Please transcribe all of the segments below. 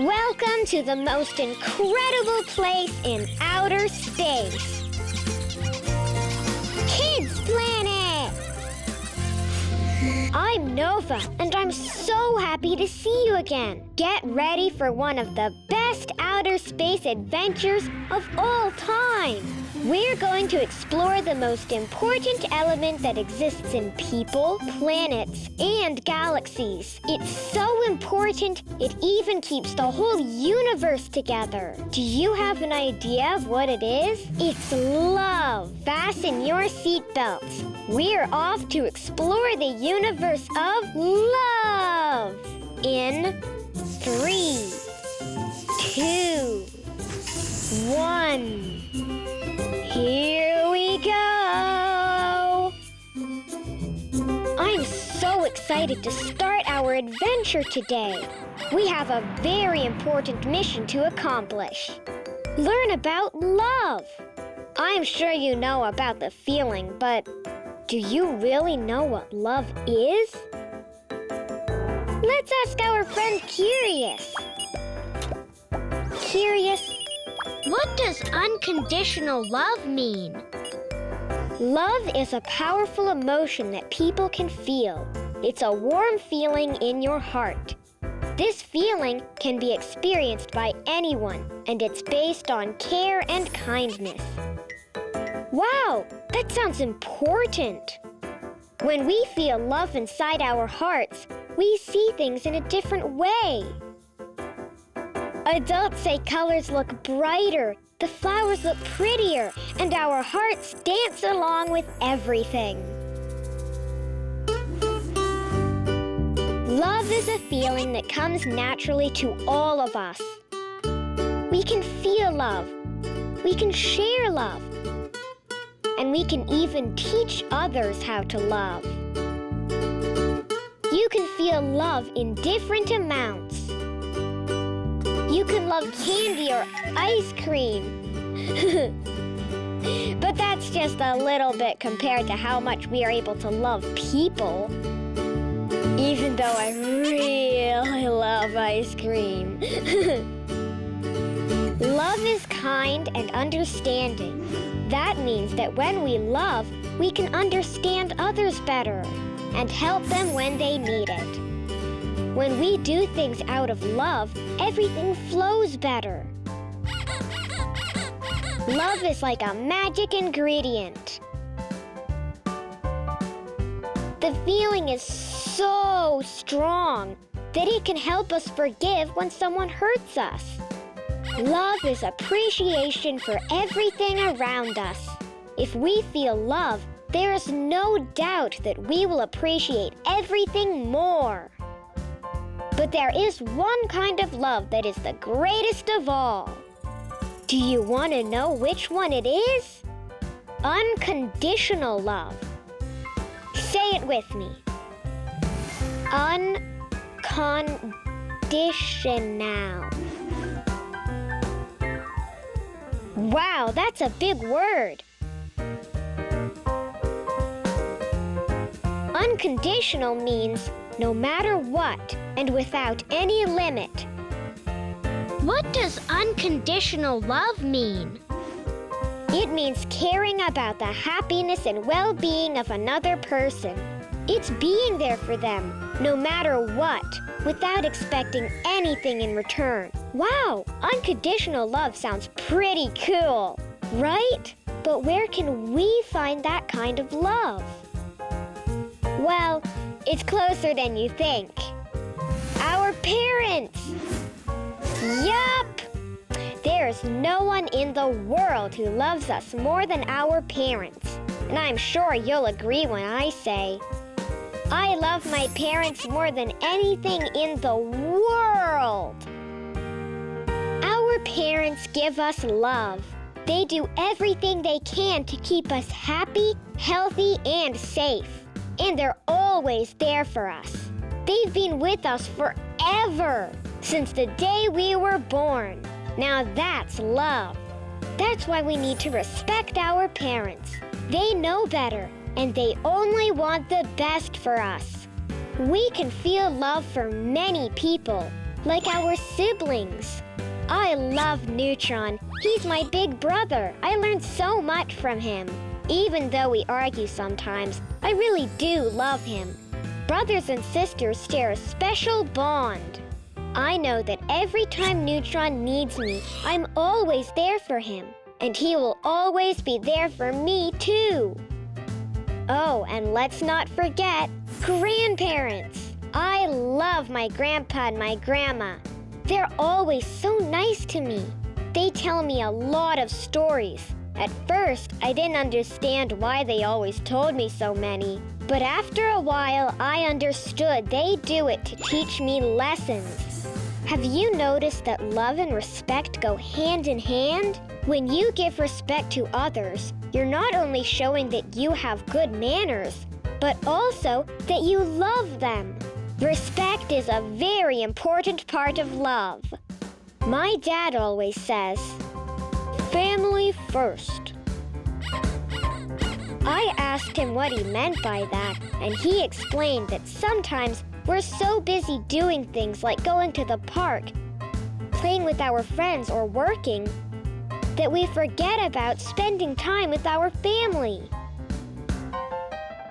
Welcome to the most incredible place in outer space. Kids Planet! I'm Nova, and I'm so happy to see you again. Get ready for one of the best outer space adventures of all time. We're going to explore the most important element that exists in people, planets, and galaxies. It's so important, it even keeps the whole universe together. Do you have an idea of what it is? It's love. Fasten your seatbelts. We're off to explore the universe of love. In 3, 2, 1... Here we go! I'm so excited to start our adventure today. We have a very important mission to accomplish. Learn about love. I'm sure you know about the feeling, but do you really know what love is? Let's ask our friend Curious. Curious, what does unconditional love mean? Love is a powerful emotion that people can feel. It's a warm feeling in your heart. This feeling can be experienced by anyone, and it's based on care and kindness. Wow, that sounds important. When we feel love inside our hearts, we see things in a different way. Adults say colors look brighter, the flowers look prettier, and our hearts dance along with everything. Love is a feeling that comes naturally to all of us. We can feel love, we can share love, and we can even teach others how to love. You can feel love in different amounts. You can love candy or ice cream. But that's just a little bit compared to how much we are able to love people. Even though I really love ice cream. Love is kind and understanding. That means that when we love, we can understand others better and help them when they need it. When we do things out of love, everything flows better. Love is like a magic ingredient. The feeling is so strong that it can help us forgive when someone hurts us. Love is appreciation for everything around us. If we feel love, there is no doubt that we will appreciate everything more. But there is one kind of love that is the greatest of all. Do you want to know which one it is? Unconditional love. Say it with me. Unconditional. Wow, that's a big word. Unconditional means no matter what and without any limit. What does unconditional love mean? It means caring about the happiness and well-being of another person. It's being there for them, no matter what, without expecting anything in return. Wow, unconditional love sounds pretty cool, right? But where can we find that kind of love? Well, it's closer than you think. Our parents! Yup! There's no one in the world who loves us more than our parents. And I'm sure you'll agree when I say, I love my parents more than anything in the world. Our parents give us love. They do everything they can to keep us happy, healthy, and safe. And they're always there for us. They've been with us forever, since the day we were born. Now that's love. That's why we need to respect our parents. They know better, and they only want the best for us. We can feel love for many people, like our siblings. I love Neutron. He's my big brother. I learned so much from him. Even though we argue sometimes, I really do love him. Brothers and sisters share a special bond. I know that every time Neutron needs me, I'm always there for him. And he will always be there for me, too. Oh, and let's not forget grandparents. I love my grandpa and my grandma. They're always so nice to me. They tell me a lot of stories. At first, I didn't understand why they always told me so many. But after a while, I understood they do it to teach me lessons. Have you noticed that love and respect go hand in hand? When you give respect to others, you're not only showing that you have good manners, but also that you love them. Respect is a very important part of love. My dad always says, "Family first." I asked him what he meant by that, and he explained that sometimes we're so busy doing things like going to the park, playing with our friends, or working, that we forget about spending time with our family.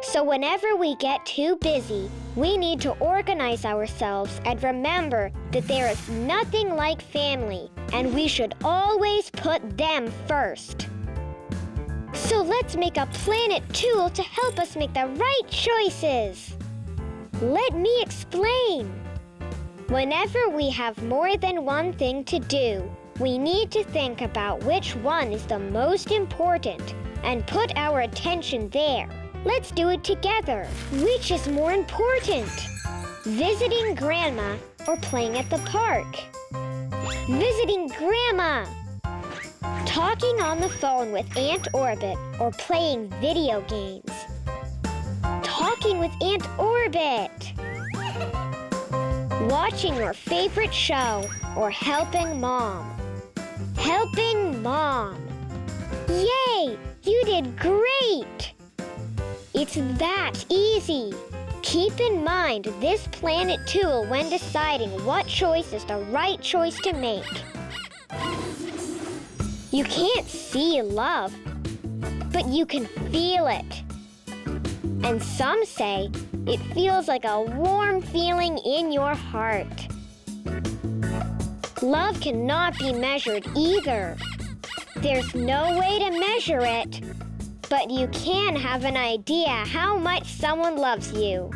So whenever we get too busy, we need to organize ourselves and remember that there is nothing like family, and we should always put them first. So let's make a planet tool to help us make the right choices. Let me explain. Whenever we have more than one thing to do, we need to think about which one is the most important and put our attention there. Let's do it together. Which is more important? Visiting Grandma or playing at the park? Visiting Grandma. Talking on the phone with Aunt Orbit or playing video games? Talking with Aunt Orbit. Watching your favorite show or helping Mom? Helping Mom. Yay! You did great! It's that easy. Keep in mind this planet tool when deciding what choice is the right choice to make. You can't see love, but you can feel it. And some say it feels like a warm feeling in your heart. Love cannot be measured either. There's no way to measure it. But you can have an idea how much someone loves you.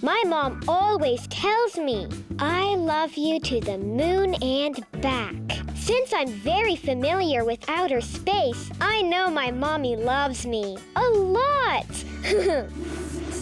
My mom always tells me, "I love you to the moon and back." Since I'm very familiar with outer space, I know my mommy loves me a lot.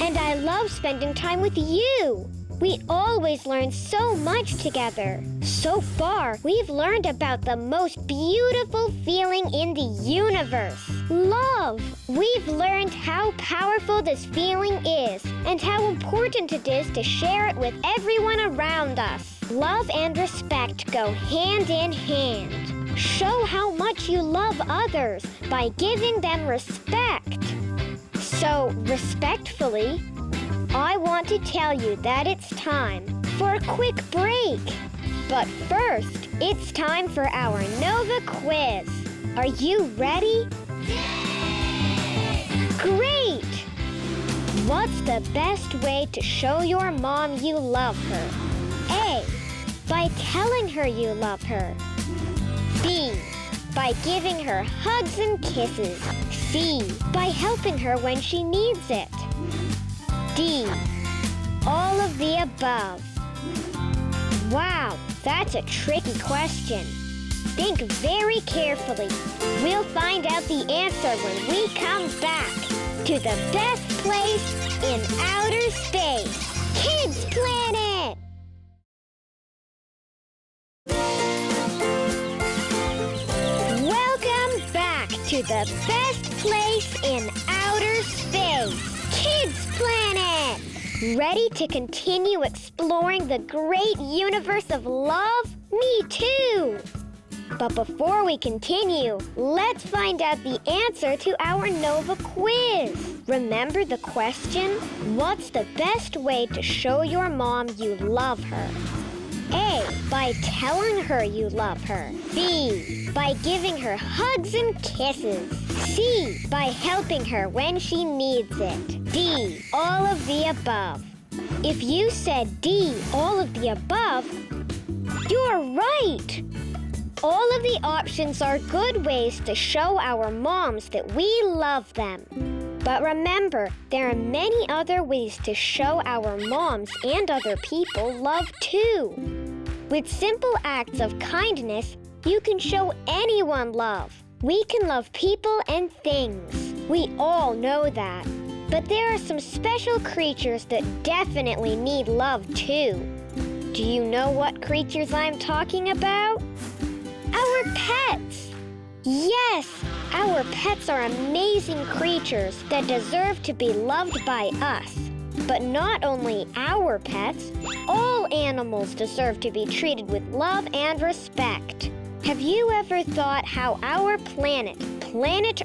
And I love spending time with you. We always learn so much together. So far, we've learned about the most beautiful feeling in the universe, love. We've learned how powerful this feeling is and how important it is to share it with everyone around us. Love and respect go hand in hand. Show how much you love others by giving them respect. So, respectfully, I want to tell you that it's time for a quick break. But first, it's time for our Nova quiz. Are you ready? Great! What's the best way to show your mom you love her? A. By telling her you love her. B. By giving her hugs and kisses. C. By helping her when she needs it. D. All of the above. Wow, that's a tricky question. Think very carefully. We'll find out the answer when we come back to the best place in outer space, Kids Planet! Welcome back to the best place in outer space, Kids Planet! Ready to continue exploring the great universe of love? Me too! But before we continue, let's find out the answer to our Nova quiz. Remember the question? What's the best way to show your mom you love her? A. By telling her you love her. B. By giving her hugs and kisses. C. By helping her when she needs it. D. All of the above. If you said D, all of the above, you're right. All of the options are good ways to show our moms that we love them. But remember, there are many other ways to show our moms and other people love too. With simple acts of kindness, you can show anyone love. We can love people and things. We all know that. But there are some special creatures that definitely need love too. Do you know what creatures I'm talking about? Our pets! Yes, our pets are amazing creatures that deserve to be loved by us. But not only our pets, all animals deserve to be treated with love and respect. Have you ever thought how our planet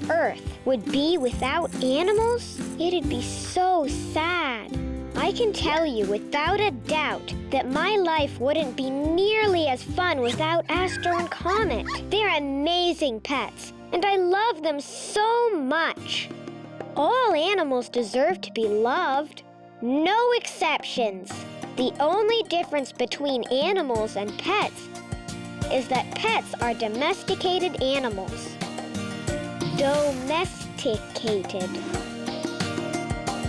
Earth, would be without animals? It'd be so sad. I can tell you without a doubt that my life wouldn't be nearly as fun without Astro and Comet. They're amazing pets, and I love them so much. All animals deserve to be loved. No exceptions. The only difference between animals and pets is that pets are domesticated animals. Domesticated.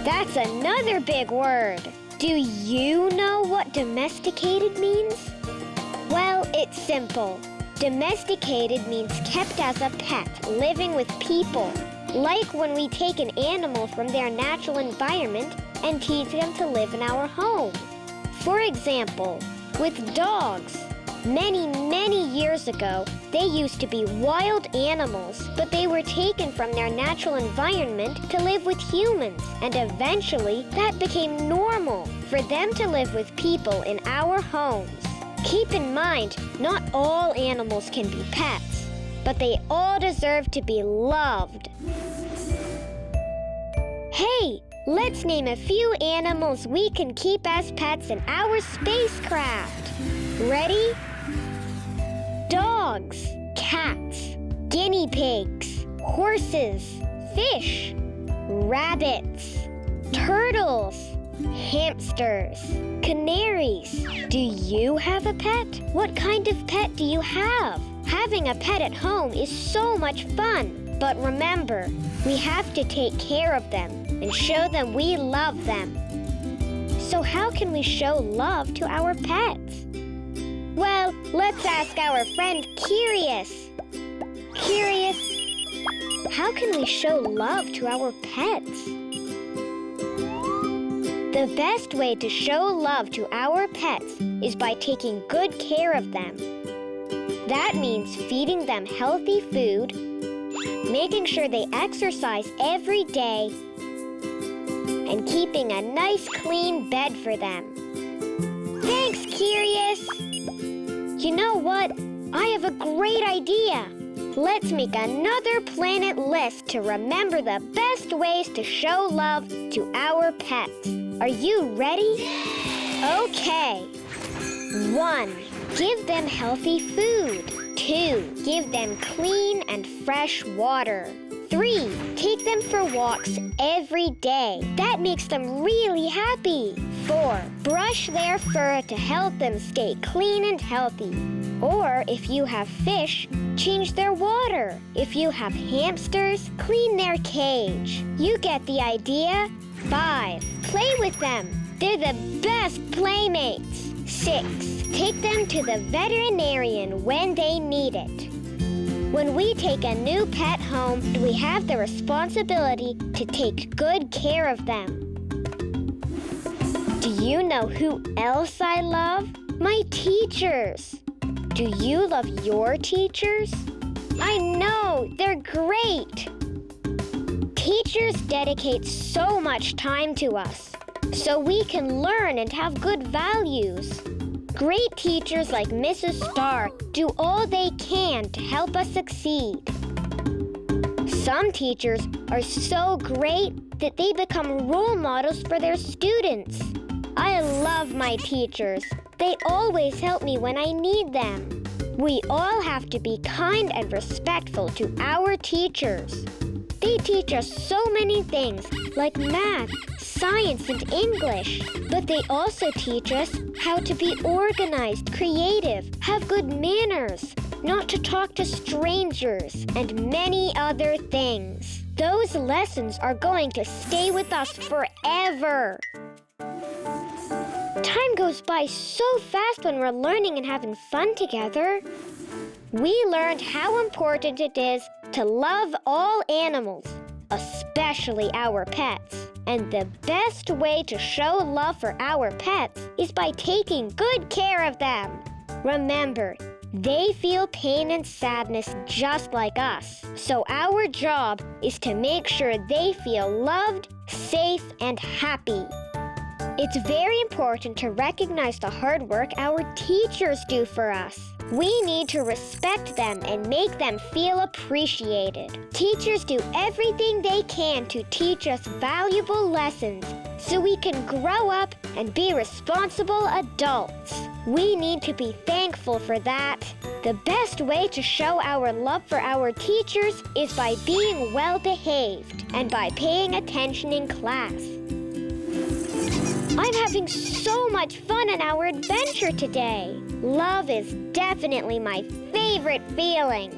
That's another big word. Do you know what domesticated means? Well, it's simple. Domesticated means kept as a pet, living with people. Like when we take an animal from their natural environment and teach them to live in our home. For example, with dogs. Many years ago, they used to be wild animals, but they were taken from their natural environment to live with humans, and eventually that became normal for them to live with people in our homes. Keep in mind, not all animals can be pets, but they all deserve to be loved. Hey, let's name a few animals we can keep as pets in our spacecraft. Ready? Dogs, cats, guinea pigs, horses, fish, rabbits, turtles, hamsters, canaries. Do you have a pet? What kind of pet do you have? Having a pet at home is so much fun. But remember, we have to take care of them and show them we love them. So how can we show love to our pets? Well, let's ask our friend Curious. Curious, how can we show love to our pets? The best way to show love to our pets is by taking good care of them. That means feeding them healthy food, making sure they exercise every day, and keeping a nice clean bed for them. Thanks, Curious! You know what? I have a great idea. Let's make another planet list to remember the best ways to show love to our pets. Are you ready? Okay. 1. Give them healthy food. 2. Give them clean and fresh water. 3. Take them for walks every day. That makes them really happy. 4. Brush their fur to help them stay clean and healthy. Or if you have fish, change their water. If you have hamsters, clean their cage. You get the idea? 5. Play with them. They're the best playmates. 6. Take them to the veterinarian when they need it. When we take a new pet home, we have the responsibility to take good care of them. Do you know who else I love? My teachers. Do you love your teachers? I know, they're great. Teachers dedicate so much time to us, so we can learn and have good values. Great teachers like Mrs. Starr do all they can to help us succeed. Some teachers are so great that they become role models for their students. I love my teachers. They always help me when I need them. We all have to be kind and respectful to our teachers. They teach us so many things like math, science, and English. But they also teach us how to be organized, creative, have good manners, not to talk to strangers, and many other things. Those lessons are going to stay with us forever. Time goes by so fast when we're learning and having fun together. We learned how important it is to love all animals, especially our pets. And the best way to show love for our pets is by taking good care of them. Remember, they feel pain and sadness just like us. So our job is to make sure they feel loved, safe, and happy. It's very important to recognize the hard work our teachers do for us. We need to respect them and make them feel appreciated. Teachers do everything they can to teach us valuable lessons so we can grow up and be responsible adults. We need to be thankful for that. The best way to show our love for our teachers is by being well-behaved and by paying attention in class. I'm having so much fun in our adventure today. Love is definitely my favorite feeling.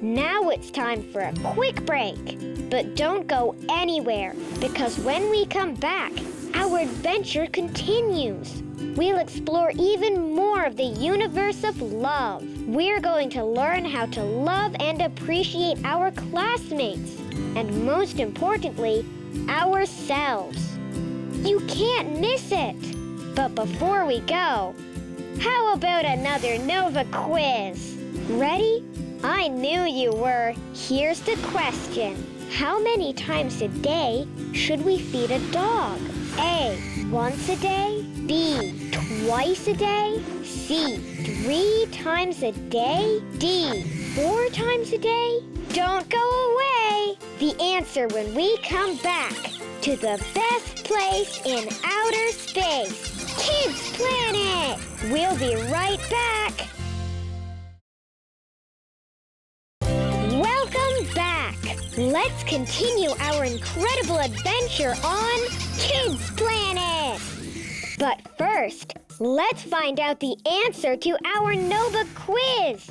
Now it's time for a quick break. But don't go anywhere, because when we come back, our adventure continues. We'll explore even more of the universe of love. We're going to learn how to love and appreciate our classmates, and most importantly, ourselves. You can't miss it. But before we go, how about another Nova quiz? Ready? I knew you were. Here's the question. How many times a day should we feed a dog? A, once a day. B, twice a day. C, 3 times a day. D, 4 times a day. Don't go away. The answer when we come back to the best place in outer space, Kids Planet! We'll be right back. Welcome back. Let's continue our incredible adventure on Kids Planet. But first, let's find out the answer to our Nova quiz.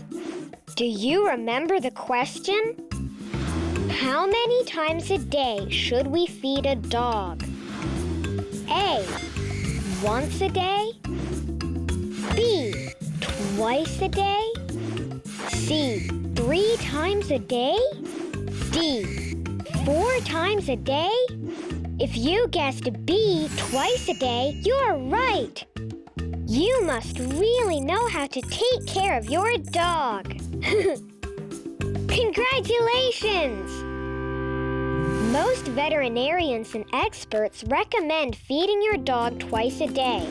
Do you remember the question? How many times a day should we feed a dog? A, once a day. B, twice a day. C, 3 times a day. D, 4 times a day. If you guessed B, twice a day, you're right. You must really know how to take care of your dog. Congratulations! Most veterinarians and experts recommend feeding your dog twice a day.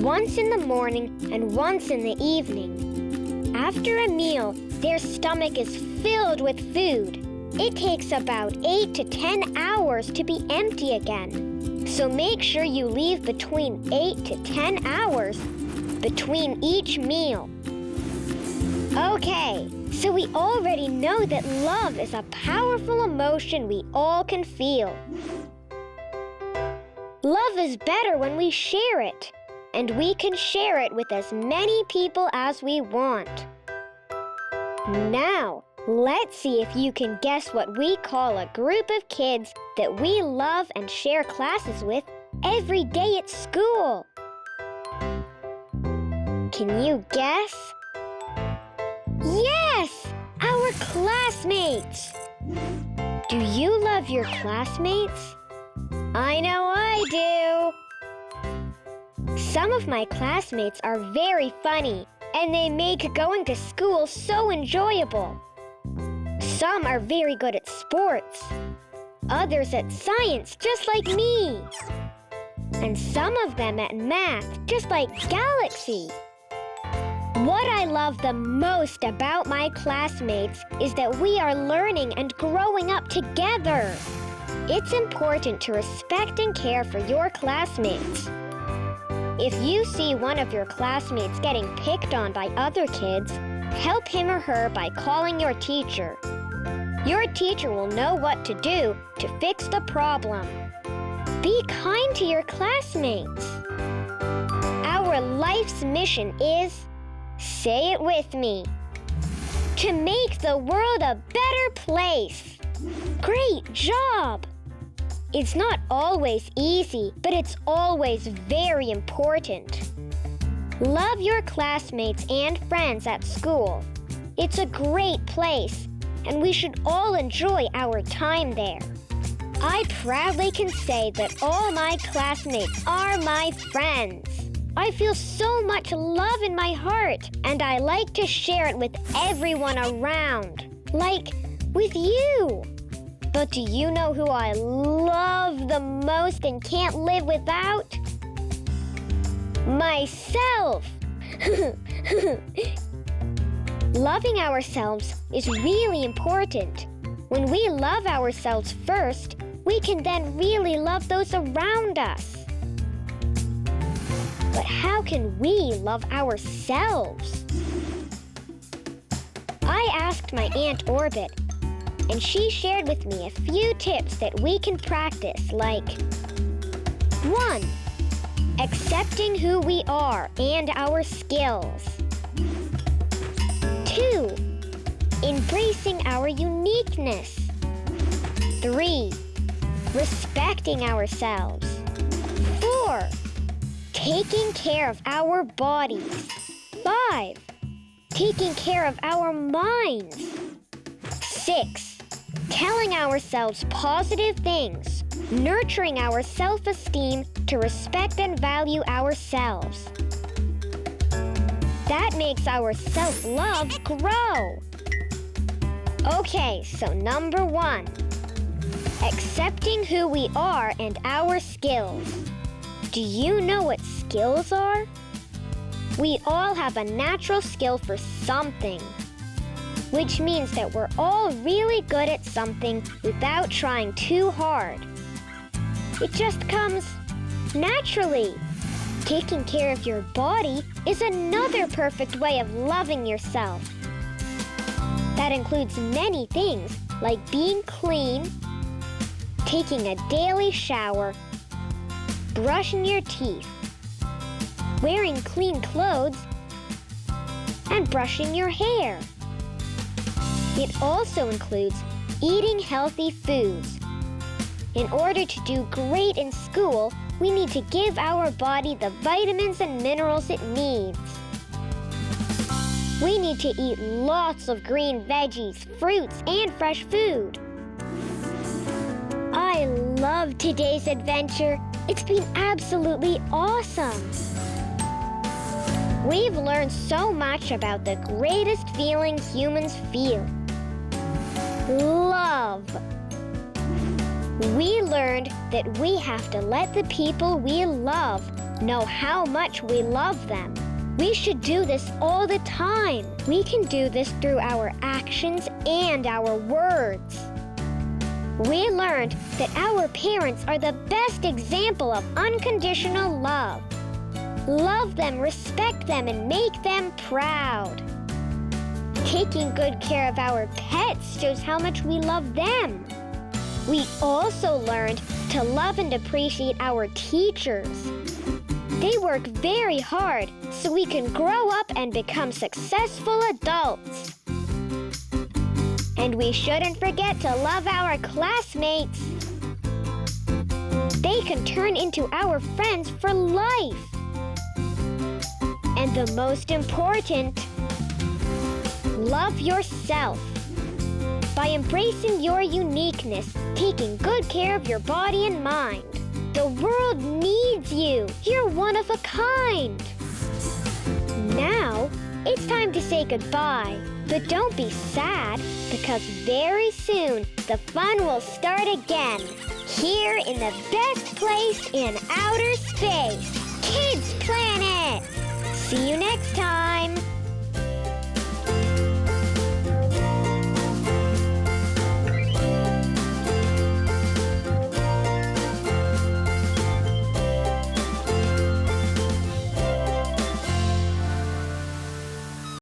Once in the morning and once in the evening. After a meal, their stomach is filled with food. It takes about 8 to 10 hours to be empty again. So make sure you leave between 8 to 10 hours between each meal. Okay, so we already know that love is a powerful emotion we all can feel. Love is better when we share it, and we can share it with as many people as we want. Now, let's see if you can guess what we call a group of kids that we love and share classes with every day at school. Can you guess? Yes! Our classmates! Do you love your classmates? I know I do! Some of my classmates are very funny, and they make going to school so enjoyable. Some are very good at sports, others at science, just like me. And some of them at math, just like Galaxy. What I love the most about my classmates is that we are learning and growing up together. It's important to respect and care for your classmates. If you see one of your classmates getting picked on by other kids, help him or her by calling your teacher. Your teacher will know what to do to fix the problem. Be kind to your classmates. Our life's mission is, say it with me, to make the world a better place. Great job! It's not always easy, but it's always very important. Love your classmates and friends at school. It's a great place, and we should all enjoy our time there. I proudly can say that all my classmates are my friends. I feel so much love in my heart, and I like to share it with everyone around, like with you. But do you know who I love the most and can't live without? Myself! Loving ourselves is really important. When we love ourselves first, we can then really love those around us. But how can we love ourselves? I asked my Aunt Orbit, and she shared with me a few tips that we can practice, like 1. Accepting who we are and our skills. 2. Embracing our uniqueness. 3. Respecting ourselves. 4. Taking care of our bodies. 5. Taking care of our minds. 6. Telling ourselves positive things, nurturing our self-esteem to respect and value ourselves. That makes our self-love grow. Okay, so number 1, accepting who we are and our skills. Do you know what skills are? We all have a natural skill for something, which means that we're all really good at something without trying too hard. It just comes naturally. Taking care of your body is another perfect way of loving yourself. That includes many things like being clean, taking a daily shower, brushing your teeth, wearing clean clothes, and brushing your hair. It also includes eating healthy foods. In order to do great in school, we need to give our body the vitamins and minerals it needs. We need to eat lots of green veggies, fruits, and fresh food. I love today's adventure. It's been absolutely awesome. We've learned so much about the greatest feeling humans feel. Love. We learned that we have to let the people we love know how much we love them. We should do this all the time. We can do this through our actions and our words. We learned that our parents are the best example of unconditional love. Love them, respect them, and make them proud. Taking good care of our pets shows how much we love them. We also learned to love and appreciate our teachers. They work very hard so we can grow up and become successful adults. And we shouldn't forget to love our classmates. They can turn into our friends for life. And the most important, love yourself. By embracing your uniqueness, taking good care of your body and mind. The world needs you. You're one of a kind. Now, it's time to say goodbye. But don't be sad, because very soon the fun will start again. Here in the best place in outer space, Kids Planet. See you next time.